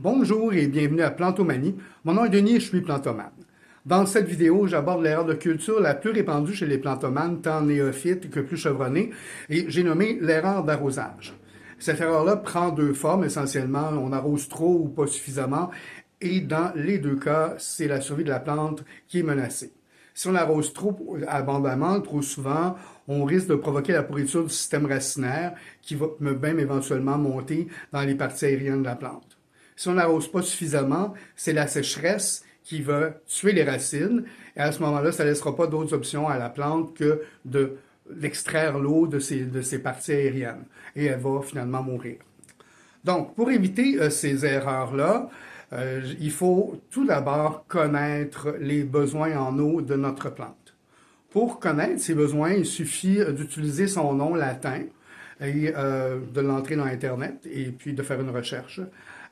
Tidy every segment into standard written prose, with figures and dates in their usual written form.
Bonjour et bienvenue à Plantomanie. Mon nom est Denis et je suis plantomane. Dans cette vidéo, j'aborde l'erreur de culture la plus répandue chez les plantomanes, tant néophytes que plus chevronnés, et j'ai nommé l'erreur d'arrosage. Cette erreur-là prend deux formes essentiellement, on arrose trop ou pas suffisamment, et dans les deux cas, c'est la survie de la plante qui est menacée. Si on arrose trop abondamment, trop souvent, on risque de provoquer la pourriture du système racinaire qui va même éventuellement monter dans les parties aériennes de la plante. Si on n'arrose pas suffisamment, c'est la sécheresse qui va tuer les racines et à ce moment-là, ça ne laissera pas d'autres options à la plante que d'extraire l'eau de ces parties aériennes et elle va finalement mourir. Donc, pour éviter ces erreurs-là, il faut tout d'abord connaître les besoins en eau de notre plante. Pour connaître ces besoins, il suffit d'utiliser son nom latin et de l'entrer dans Internet et puis de faire une recherche.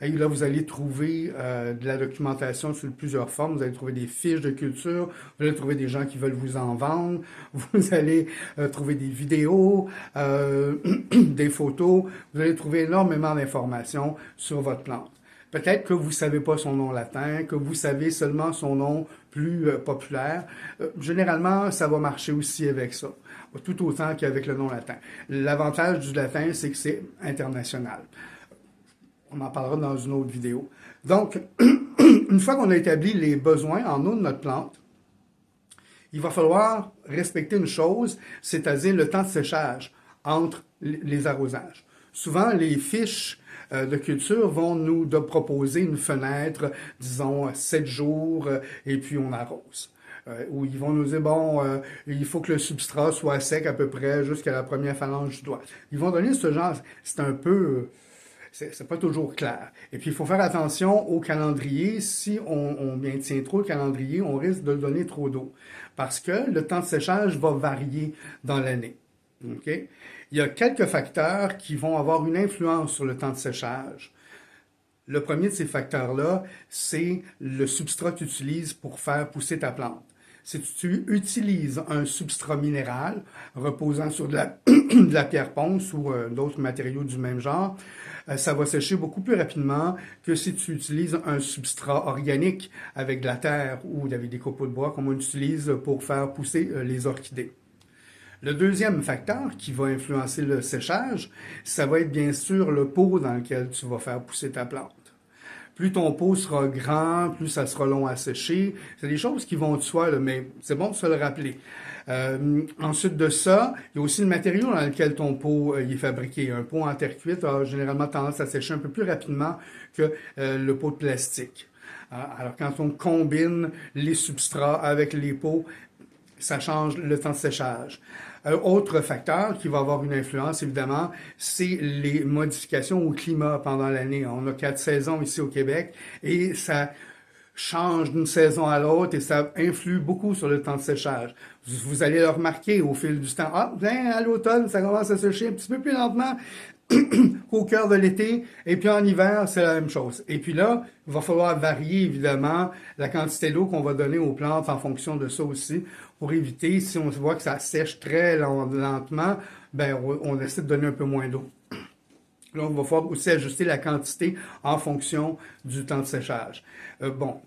Et là, vous allez trouver de la documentation sous plusieurs formes. Vous allez trouver des fiches de culture, vous allez trouver des gens qui veulent vous en vendre, vous allez trouver des vidéos, des photos. Vous allez trouver énormément d'informations sur votre plante. Peut-être que vous ne savez pas son nom latin, que vous savez seulement son nom plus populaire. Généralement, ça va marcher aussi avec ça, tout autant qu'avec le nom latin. L'avantage du latin, c'est que c'est international. On en parlera dans une autre vidéo. Donc, une fois qu'on a établi les besoins en eau de notre plante, il va falloir respecter une chose, c'est-à-dire le temps de séchage entre les arrosages. Souvent, les fiches de culture vont nous proposer une fenêtre, disons 7 jours, et puis on arrose. Où ils vont nous dire, bon, il faut que le substrat soit sec à peu près jusqu'à la première phalange du doigt. Ils vont donner ce genre, c'est un peu... c'est pas toujours clair. Et puis, il faut faire attention au calendrier. Si on maintient trop le calendrier, on risque de donner trop d'eau. Parce que le temps de séchage va varier dans l'année. Okay? Il y a quelques facteurs qui vont avoir une influence sur le temps de séchage. Le premier de ces facteurs-là, c'est le substrat que tu utilises pour faire pousser ta plante. Si tu utilises un substrat minéral reposant sur de la pierre ponce ou d'autres matériaux du même genre, ça va sécher beaucoup plus rapidement que si tu utilises un substrat organique avec de la terre ou avec des copeaux de bois comme on utilise pour faire pousser les orchidées. Le deuxième facteur qui va influencer le séchage, ça va être bien sûr le pot dans lequel tu vas faire pousser ta plante. Plus ton pot sera grand, plus ça sera long à sécher. C'est des choses qui vont de soi, là, mais c'est bon de se le rappeler. Ensuite de ça, il y a aussi le matériau dans lequel ton pot est fabriqué. Un pot en terre cuite a généralement tendance à sécher un peu plus rapidement que le pot de plastique. Alors quand on combine les substrats avec les pots, ça change le temps de séchage. Autre facteur qui va avoir une influence, évidemment, c'est les modifications au climat pendant l'année. On a 4 saisons ici au Québec et ça change d'une saison à l'autre et ça influe beaucoup sur le temps de séchage. Vous allez le remarquer au fil du temps. Ah, bien, à l'automne, ça commence à sécher un petit peu plus lentement qu'au cœur de l'été, et puis en hiver, c'est la même chose. Et puis là, il va falloir varier, évidemment, la quantité d'eau qu'on va donner aux plantes en fonction de ça aussi, pour éviter, si on voit que ça sèche très lentement, ben on essaie de donner un peu moins d'eau. Là, on va falloir aussi ajuster la quantité en fonction du temps de séchage. Bon,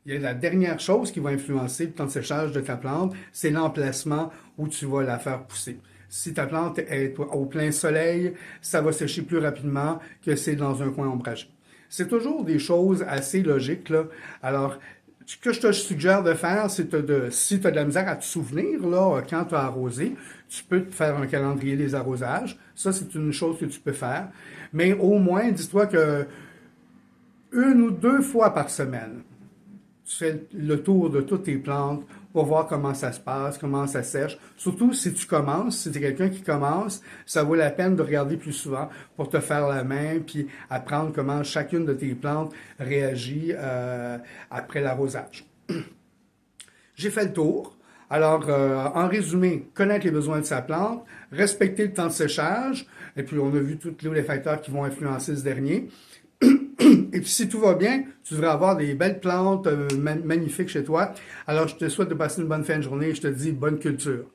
il y a la dernière chose qui va influencer le temps de séchage de ta plante, c'est l'emplacement où tu vas la faire pousser. Si ta plante est au plein soleil, ça va sécher plus rapidement que c'est dans un coin ombragé. C'est toujours des choses assez logiques, là. Alors, ce que je te suggère de faire, c'est si tu as de la misère à te souvenir, là, quand tu as arrosé, tu peux te faire un calendrier des arrosages. Ça, c'est une chose que tu peux faire. Mais au moins, dis-toi que 1 ou 2 fois par semaine, tu fais le tour de toutes tes plantes pour voir comment ça se passe, comment ça sèche. Surtout si tu commences, si tu es quelqu'un qui commence, ça vaut la peine de regarder plus souvent pour te faire la main puis apprendre comment chacune de tes plantes réagit après l'arrosage. J'ai fait le tour. Alors, en résumé, connaître les besoins de sa plante, respecter le temps de séchage, et puis on a vu tous les facteurs qui vont influencer ce dernier. Et puis, si tout va bien, tu devrais avoir des belles plantes magnifiques chez toi. Alors, je te souhaite de passer une bonne fin de journée et je te dis bonne culture.